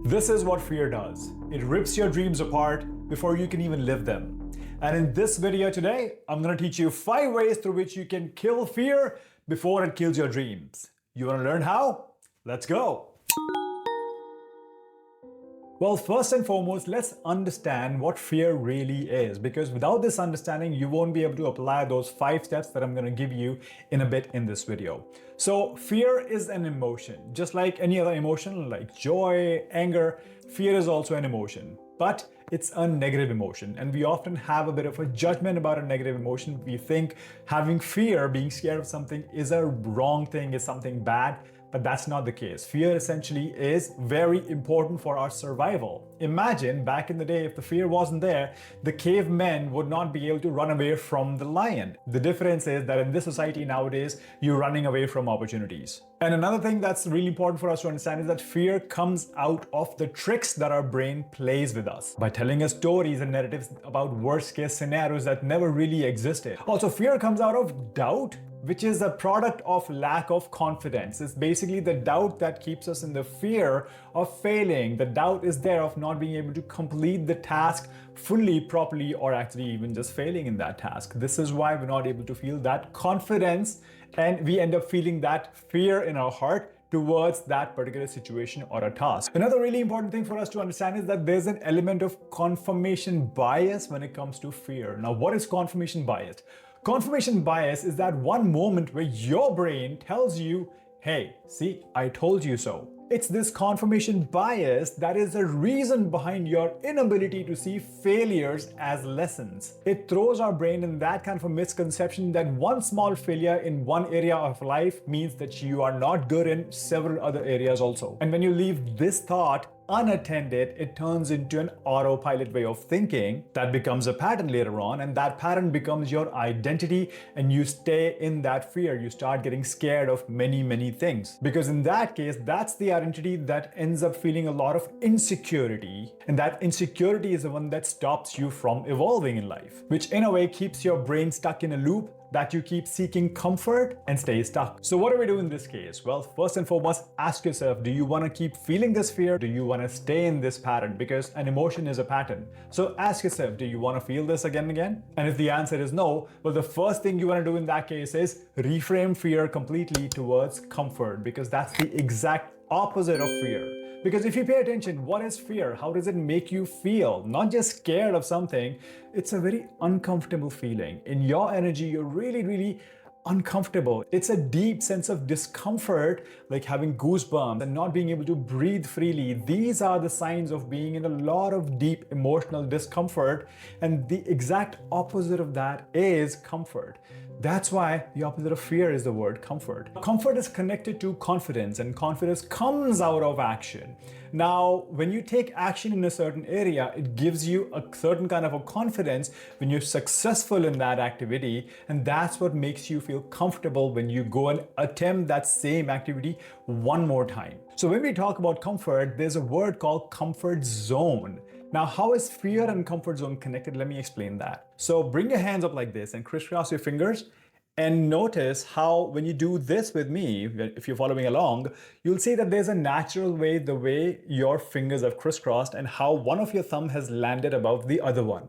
This is what fear does. It rips your dreams apart before you can even live them. And in this video today, I'm going to teach you 5 ways through which you can kill fear before it kills your dreams. You want to learn how? Let's go. Well, first and foremost, let's understand what fear really is, because without this understanding, you won't be able to apply those 5 steps that I'm going to give you in a bit in this video. So fear is an emotion, just like any other emotion like joy, anger. Fear is also an emotion, but it's a negative emotion, and we often have a bit of a judgment about a negative emotion. We think having fear, being scared of something, is a wrong thing, is something bad. But that's not the case. Fear essentially is very important for our survival. Imagine back in the day, if the fear wasn't there, the cavemen would not be able to run away from the lion. The difference is that in this society nowadays, you're running away from opportunities. And another thing that's really important for us to understand is that fear comes out of the tricks that our brain plays with us by telling us stories and narratives about worst case scenarios that never really existed. Also, fear comes out of doubt, which is a product of lack of confidence. It's basically the doubt that keeps us in the fear of failing. The doubt is there of not being able to complete the task fully, properly, or actually even just failing in that task. This is why we're not able to feel that confidence, and we end up feeling that fear in our heart towards that particular situation or a task. Another really important thing for us to understand is that there's an element of confirmation bias when it comes to fear. Now, what is confirmation bias? Confirmation bias is that one moment where your brain tells you, hey, see, I told you so. It's this confirmation bias that is the reason behind your inability to see failures as lessons. It throws our brain in that kind of a misconception that one small failure in one area of life means that you are not good in several other areas also. And when you leave this thought unattended, it turns into an autopilot way of thinking that becomes a pattern later on, and that pattern becomes your identity, and you stay in that fear. You start getting scared of many things, because in that case, that's the identity that ends up feeling a lot of insecurity, and that insecurity is the one that stops you from evolving in life, which in a way keeps your brain stuck in a loop that you keep seeking comfort and stay stuck. So what do we do in this case? Well, first and foremost, ask yourself, do you want to keep feeling this fear? Do you want to stay in this pattern? Because an emotion is a pattern. So ask yourself, do you want to feel this again and again? And if the answer is no, well, the first thing you want to do in that case is reframe fear completely towards comfort, because that's the exact opposite of fear. Because if you pay attention, what is fear? How does it make you feel? Not just scared of something, it's a very uncomfortable feeling. In your energy, you're really uncomfortable. It's a deep sense of discomfort, like having goosebumps and not being able to breathe freely. These are the signs of being in a lot of deep emotional discomfort, and the exact opposite of that is comfort. That's why the opposite of fear is the word comfort. Comfort is connected to confidence, and confidence comes out of action. Now, when you take action in a certain area, it gives you a certain kind of a confidence when you're successful in that activity, and that's what makes you feel comfortable when you go and attempt that same activity one more time. So when we talk about comfort, there's a word called comfort zone. Now, how is fear and comfort zone connected? Let me explain that. So bring your hands up like this and crisscross your fingers, and notice how when you do this with me, if you're following along, you'll see that there's a natural way, the way your fingers have crisscrossed and how one of your thumb has landed above the other one.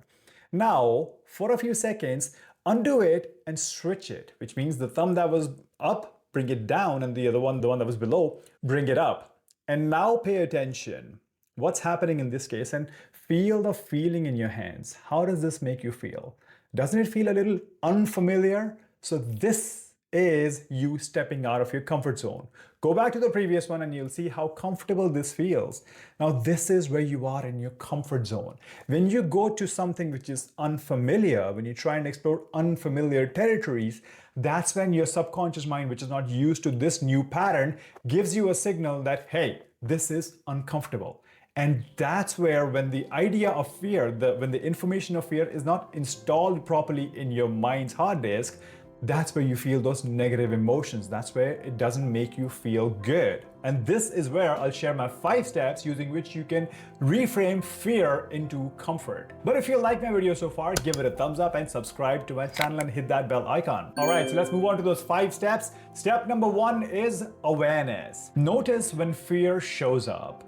Now, for a few seconds, undo it and switch it, which means the thumb that was up, bring it down, and the other one, the one that was below, bring it up. And now pay attention. What's happening in this case, and feel the feeling in your hands. How does this make you feel? Doesn't it feel a little unfamiliar? So this is you stepping out of your comfort zone. Go back to the previous one and you'll see how comfortable this feels. Now this is where you are in your comfort zone. When you go to something which is unfamiliar, when you try and explore unfamiliar territories, that's when your subconscious mind, which is not used to this new pattern, gives you a signal that, hey, this is uncomfortable. And that's where, when the idea of fear, when the information of fear is not installed properly in your mind's hard disk, that's where you feel those negative emotions. That's where it doesn't make you feel good. And this is where I'll share my 5 steps using which you can reframe fear into comfort. But if you like my video so far, give it a thumbs up and subscribe to my channel and hit that bell icon. All right, so let's move on to those 5 steps. Step number 1 is awareness. Notice when fear shows up.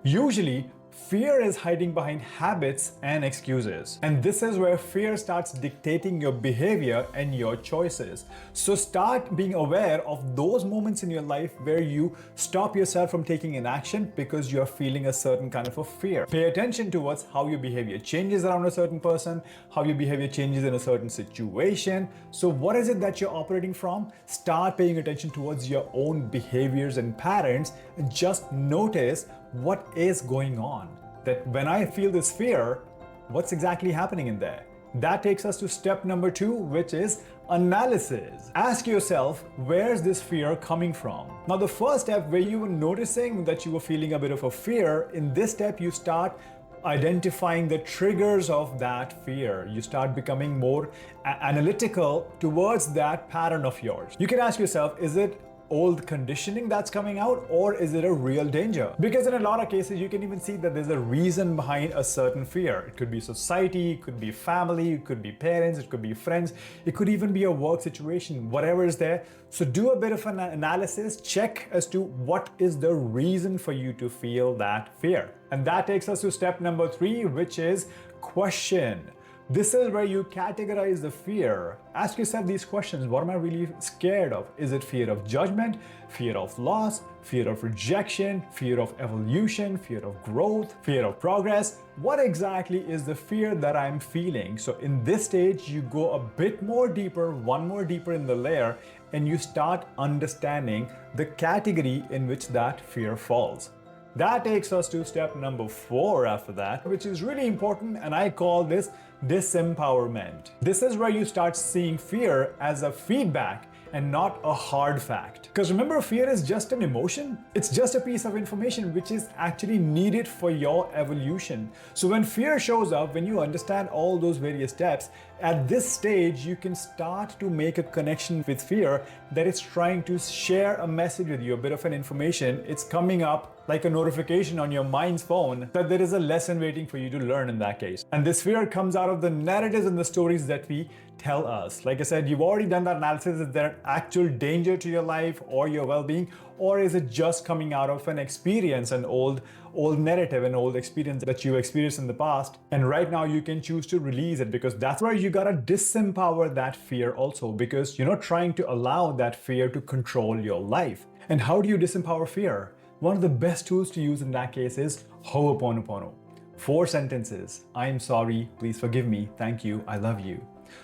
Usually, fear is hiding behind habits and excuses. And this is where fear starts dictating your behavior and your choices. So start being aware of those moments in your life where you stop yourself from taking an action because you're feeling a certain kind of a fear. Pay attention towards how your behavior changes around a certain person, how your behavior changes in a certain situation. So what is it that you're operating from? Start paying attention towards your own behaviors and patterns and just notice what is going on. That when I feel this fear, what's exactly happening in there? That takes us to step number 2, which is analysis. Ask yourself, where's this fear coming from? Now, the first step where you were noticing that you were feeling a bit of a fear, in this step, you start identifying the triggers of that fear. You start becoming more analytical towards that pattern of yours. You can ask yourself, is it old conditioning that's coming out, or is it a real danger? Because in a lot of cases, you can even see that there's a reason behind a certain fear. It could be society, it could be family, it could be parents, it could be friends, it could even be a work situation, whatever is there. So do a bit of an analysis, check as to what is the reason for you to feel that fear. And that takes us to step number 3, which is question. This is where you categorize the fear. Ask yourself these questions. What am I really scared of? Is it fear of judgment, fear of loss, fear of rejection, fear of evolution, fear of growth, fear of progress? What exactly is the fear that I'm feeling? So in this stage, you go a bit more deeper, one more deeper in the layer, and you start understanding the category in which that fear falls. That takes us to step number 4 after that, which is really important, and I call this disempowerment. This is where you start seeing fear as a feedback and not a hard fact. Because remember, fear is just an emotion. It's just a piece of information which is actually needed for your evolution. So when fear shows up, when you understand all those various steps, at this stage, you can start to make a connection with fear that it's trying to share a message with you, a bit of an information. It's coming up like a notification on your mind's phone that there is a lesson waiting for you to learn in that case. And this fear comes out of the narratives and the stories that we tell us. Like I said, you've already done that analysis. Is there an actual danger to your life or your well-being? Or is it just coming out of an experience, an old narrative, an old experience that you experienced in the past? And right now you can choose to release it, because that's where you gotta disempower that fear also, because you're not trying to allow that fear to control your life. And how do you disempower fear? One of the best tools to use in that case is Hooponopono. 4 sentences. I'm sorry, please forgive me, thank you, I love you.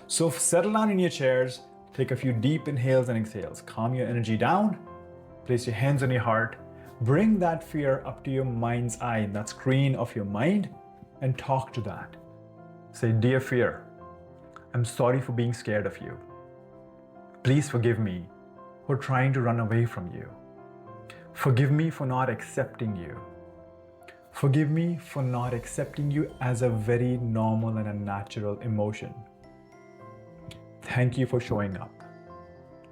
So settle down in your chairs, take a few deep inhales and exhales, calm your energy down, place your hands on your heart, bring that fear up to your mind's eye, that screen of your mind, and talk to that. Say, dear fear, I'm sorry for being scared of you. Please forgive me for trying to run away from you. Forgive me for not accepting you. Forgive me for not accepting you as a very normal and a natural emotion. Thank you for showing up.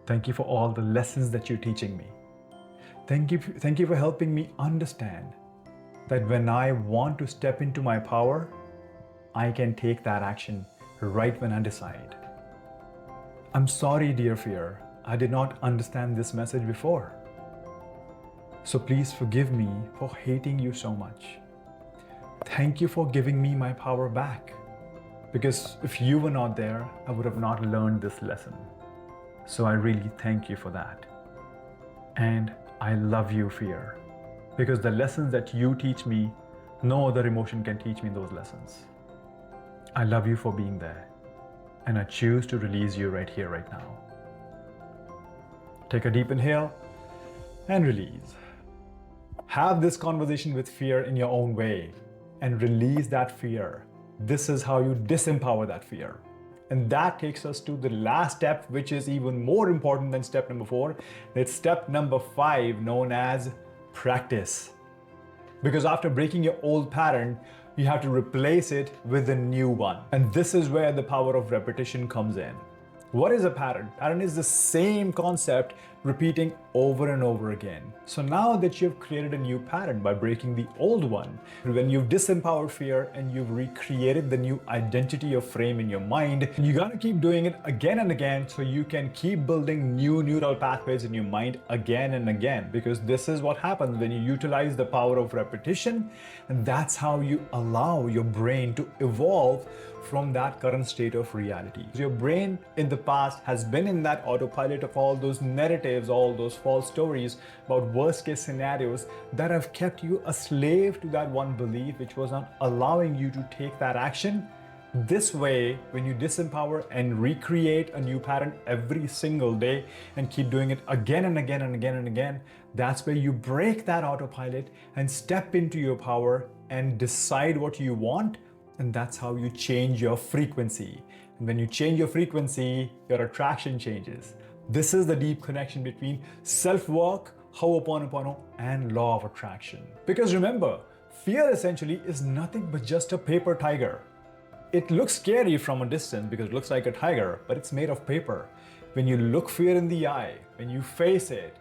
Thank you for all the lessons that you're teaching me. Thank you for helping me understand that when I want to step into my power, I can take that action right when I decide. I'm sorry, dear fear, I did not understand this message before. So please forgive me for hating you so much. Thank you for giving me my power back. Because if you were not there, I would have not learned this lesson. So I really thank you for that. And I love you, fear. Because the lessons that you teach me, no other emotion can teach me those lessons. I love you for being there. And I choose to release you right here, right now. Take a deep inhale and release. Have this conversation with fear in your own way and release that fear. This is how you disempower that fear. And that takes us to the last step, which is even more important than step number 4. It's step number 5, known as practice. Because after breaking your old pattern, you have to replace it with a new one. And this is where the power of repetition comes in. What is a pattern? Pattern is the same concept repeating over and over again. So now that you've created a new pattern by breaking the old one, when you've disempowered fear and you've recreated the new identity of frame in your mind, you gotta keep doing it again and again so you can keep building new neural pathways in your mind again and again, because this is what happens when you utilize the power of repetition, and that's how you allow your brain to evolve from that current state of reality. Your brain in the past has been in that autopilot of all those narratives, all those false stories about worst case scenarios that have kept you a slave to that one belief, which was not allowing you to take that action. This way, when you disempower and recreate a new pattern every single day and keep doing it again and again and again and again, that's where you break that autopilot and step into your power and decide what you want. And that's how you change your frequency. And when you change your frequency, your attraction changes. This is the deep connection between self-work, Hooponopono, and law of attraction. Because remember, fear essentially is nothing but just a paper tiger. It looks scary from a distance because it looks like a tiger, but it's made of paper. When you look fear in the eye, when you face it,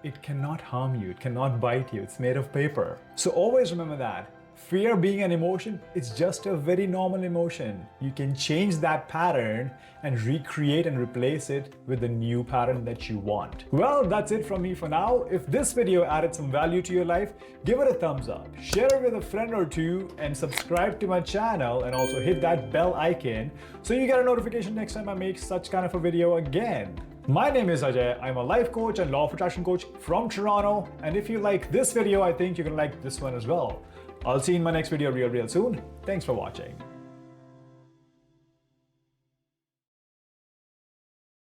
it cannot harm you, it cannot bite you, it's made of paper. So always remember that. Fear being an emotion, it's just a very normal emotion. You can change that pattern and recreate and replace it with a new pattern that you want. Well, that's it from me for now. If this video added some value to your life, give it a thumbs up, share it with a friend or two, and subscribe to my channel, and also hit that bell icon so you get a notification next time I make such kind of a video again. My name is Ajay. I'm a life coach and law of attraction coach from Toronto. And if you like this video, I think you're gonna like this one as well. I'll see you in my next video real soon. Thanks for watching.